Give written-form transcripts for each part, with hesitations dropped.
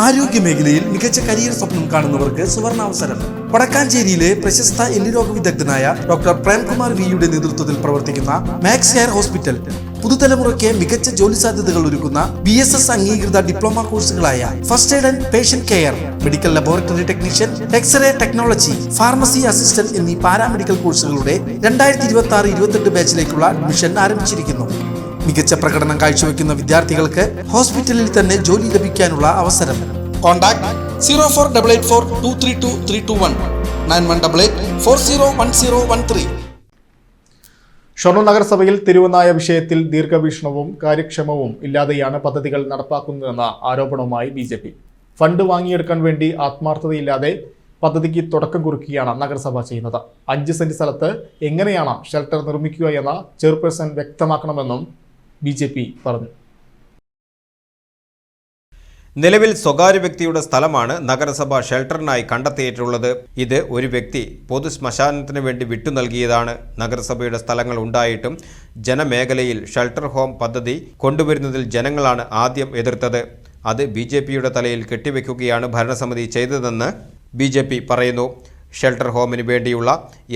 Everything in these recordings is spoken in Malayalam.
ആരോഗ്യമേഖലയിൽ മികച്ച കരിയർ സ്വപ്നം കാണുന്നവർക്ക് സുവർണാവസരം. വടക്കാഞ്ചേരിയിലെ പ്രശസ്ത എല്ലുരോഗ വിദഗ്ധനായ ഡോക്ടർ പ്രേംകുമാർ വിയുടെ നേതൃത്വത്തിൽ പ്രവർത്തിക്കുന്ന മാക്സ് ഹെയർ ഹോസ്പിറ്റൽ പുതുതലമുറയ്ക്ക് മികച്ച ജോലി സാധ്യതകൾ ഒരുക്കുന്ന BSS അംഗീകൃത ഡിപ്ലോമ കോഴ്സുകളായ first aid and patient care, medical laboratory technician, X-ray technology, pharmacy assistant എന്നീ പാരാമെഡിക്കൽ കോഴ്സുകളുടെ 2026-28 ബാച്ചിലേക്കുള്ള അഡ്മിഷൻ ആരംഭിച്ചിരിക്കുന്നു. മികച്ച പ്രകടനം കാഴ്ചവെക്കുന്ന വിദ്യാർത്ഥികൾക്ക് ഹോസ്പിറ്റലിൽ തന്നെ ജോലി ലഭിക്കാനുള്ള അവസരം. കോൺടാക്ട് 0488423231 9188401013. ഷൊർണൂർ നഗരസഭയിൽ തെരുവുനായ വിഷയത്തിൽ ദീർഘവീക്ഷണവും കാര്യക്ഷമവും ഇല്ലാതെയാണ് പദ്ധതികൾ നടപ്പാക്കുന്നതെന്ന ആരോപണവുമായി BJP. ഫണ്ട് വാങ്ങിയെടുക്കാൻ വേണ്ടി ആത്മാർത്ഥതയില്ലാതെ പദ്ധതിക്ക് തുടക്കം കുറിക്കുകയാണ് നഗരസഭ ചെയ്യുന്നത്. 5 സെന്റ് സ്ഥലത്ത് എങ്ങനെയാണ് ഷെൽട്ടർ നിർമ്മിക്കുക എന്ന ചെയർപേഴ്സൺ വ്യക്തമാക്കണമെന്നും BJP പറഞ്ഞു. നിലവിൽ സ്വകാര്യ വ്യക്തിയുടെ സ്ഥലമാണ് നഗരസഭ ഷെൽട്ടറിനായി കണ്ടെത്തിയിട്ടുള്ളത്. ഇത് ഒരു വ്യക്തി പൊതു ശ്മശാനത്തിന് വേണ്ടി വിട്ടു നൽകിയതാണ്. നഗരസഭയുടെ സ്ഥലങ്ങൾ ഉണ്ടായിട്ടും ജനമേഖലയിൽ ഷെൽട്ടർ ഹോം പദ്ധതി കൊണ്ടുവരുന്നതിൽ ജനങ്ങളാണ് ആദ്യം എതിർത്തത്. അത് BJPയുടെ തലയിൽ കെട്ടിവെക്കുകയാണ് ഭരണസമിതി ചെയ്തതെന്ന് BJP പറയുന്നു. ഷെൽട്ടർ ഹോമിന് വേണ്ടിയുള്ള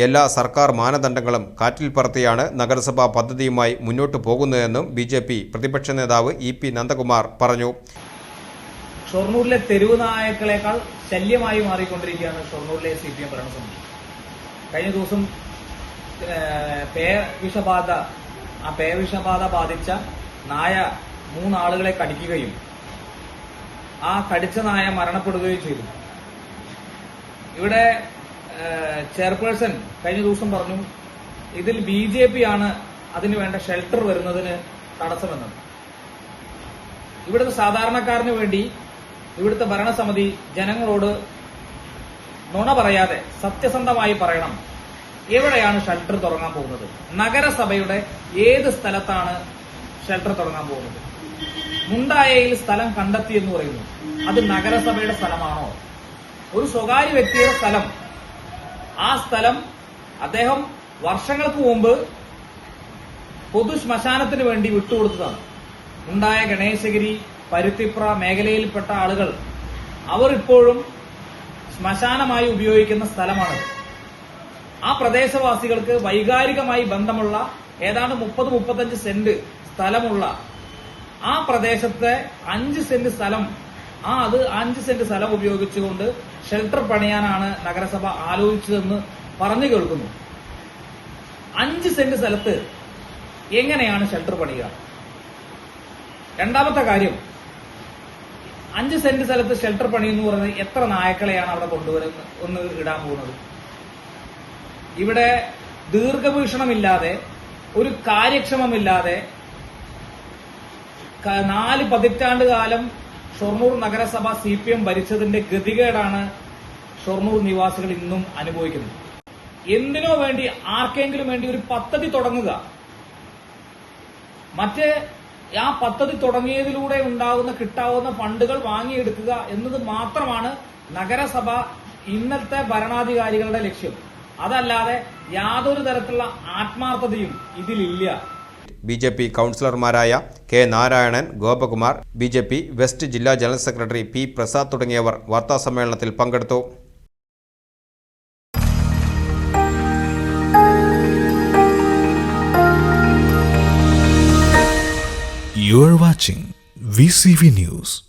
എല്ലാ സർക്കാർ മാനദണ്ഡങ്ങളും കാറ്റിൽ പറത്തിയാണ് നഗരസഭാ പദ്ധതിയുമായി മുന്നോട്ടു പോകുന്നതെന്നും BJP പ്രതിപക്ഷ നേതാവ് EP നന്ദകുമാർ പറഞ്ഞു. ഷൊർണൂരിലെ തെരുവ് നായക്കളെക്കാൾ ശല്യമായി മാറിക്കൊണ്ടിരിക്കുകയാണ് ഷൊർണൂരിലെ CPM ഭരണസമിതി. കഴിഞ്ഞ ദിവസം പേവിഷബാധ ബാധിച്ച നായ 3 ആളുകളെ കടിക്കുകയും ആ കടിച്ച നായ മരണപ്പെടുകയും ചെയ്തു. ഇവിടെ ചെയർപേഴ്സൺ കഴിഞ്ഞ ദിവസം പറഞ്ഞു ഇതിൽ BJP ആണ് അതിന് വേണ്ട ഷെൽട്ടർ വരുന്നതിന് തടസ്സമെന്നത്. ഇവിടുത്തെ സാധാരണക്കാരന് വേണ്ടി ഇവിടുത്തെ ഭരണസമിതി ജനങ്ങളോട് നുണ പറയാതെ സത്യസന്ധമായി പറയണം എവിടെയാണ് ഷെൽട്ടർ തുടങ്ങാൻ പോകുന്നത്. നഗരസഭയുടെ ഏത് സ്ഥലത്താണ് ഷെൽട്ടർ തുടങ്ങാൻ പോകുന്നത്? മുണ്ടായയിൽ സ്ഥലം കണ്ടെത്തി എന്ന് പറയുന്നു. അത് നഗരസഭയുടെ സ്ഥലമാണോ? ഒരു സ്വകാര്യ വ്യക്തിയുടെ സ്ഥലം. ആ സ്ഥലം അദ്ദേഹം വർഷങ്ങൾക്ക് മുമ്പ് പൊതു ശ്മശാനത്തിന് വേണ്ടി വിട്ടുകൊടുത്തതാണ്. ഉണ്ടായ ഗണേശഗിരി, പരുത്തിപ്ര മേഖലയിൽപ്പെട്ട ആളുകൾ അവർ ഇപ്പോഴും ശ്മശാനമായി ഉപയോഗിക്കുന്ന സ്ഥലമാണ്. ആ പ്രദേശവാസികൾക്ക് വൈകാരികമായി ബന്ധമുള്ള ഏതാണ്ട് 30-35 സെന്റ് സ്ഥലമുള്ള ആ പ്രദേശത്തെ 5 സെന്റ് സ്ഥലം അത് 5 സെന്റ് സ്ഥലം ഉപയോഗിച്ചുകൊണ്ട് ഷെൽട്ടർ പണിയാനാണ് നഗരസഭ ആലോചിച്ചതെന്ന് പറഞ്ഞു കേൾക്കുന്നു. 5 സെന്റ് സ്ഥലത്ത് എങ്ങനെയാണ് ഷെൽട്ടർ പണിയുക? രണ്ടാമത്തെ കാര്യം, 5 സെന്റ് സ്ഥലത്ത് ഷെൽട്ടർ പണിയെന്ന് പറയുന്നത് എത്ര നായക്കളെയാണ് അവിടെ ഒന്ന് ഇടാൻ പോകുന്നത്? ഇവിടെ ദീർഘവീക്ഷണമില്ലാതെ, ഒരു കാര്യക്ഷമമില്ലാതെ 4 പതിറ്റാണ്ട് കാലം ഷൊർണൂർ നഗരസഭ CPM ഭരിച്ചതിന്റെ ഗതികേടാണ് ഷൊർണൂർ നിവാസികൾ ഇന്നും അനുഭവിക്കുന്നത്. എന്തിനോ വേണ്ടി, ആർക്കെങ്കിലും വേണ്ടി ഒരു പദ്ധതി തുടങ്ങുക, മറ്റേ ആ പദ്ധതി തുടങ്ങിയതിലൂടെ കിട്ടാവുന്ന ഫണ്ടുകൾ വാങ്ങിയെടുക്കുക എന്നത് മാത്രമാണ് നഗരസഭ ഇന്നത്തെ ഭരണാധികാരികളുടെ ലക്ഷ്യം. അതല്ലാതെ യാതൊരു തരത്തിലുള്ള ആത്മാർത്ഥതയും ഇതിലില്ല. BJP കൗൺസിലർമാരായ K. Narayanan, Gopakumar, BJP west ജില്ലാ ജനറൽ സെക്രട്ടറി P. പ്രസാദ് തുടങ്ങിയവർ വാർത്താസമ്മേളനത്തിൽ പങ്കെടുത്തു. You are watching VCV News.